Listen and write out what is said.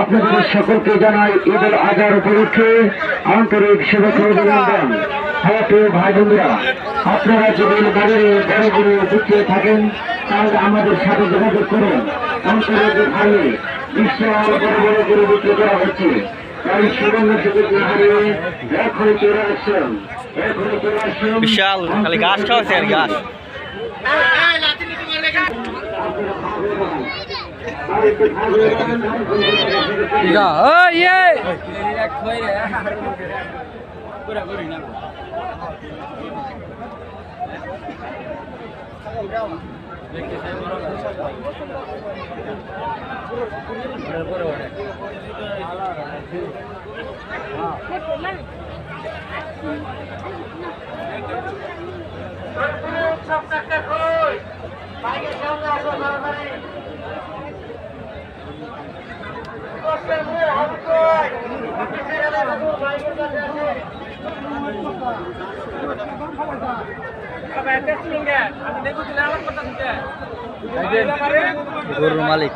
আপনাদের সকলকে জানাই ঈদুল আজহার উপলক্ষে আন্তরিক শুভেচ্ছা অভিনন্দন। হ্যাঁ প্রিয় ভাই বন্ধুরা, আপনারা যদি বাজারে বড় বড় বিক্রি থাকেন তাহলে আমাদের সাথে যোগাযোগ করুন। অন্তরের হারিয়ে বিশাল বড় বড় গরু বিক্রি করা হচ্ছে। তাই সুবর্ণ সুযোগ না হারিয়ে এখনই চলে আসছেন, বিশাল খালি গাছ খাওয়াছে আর গাছ। গরুর মালিক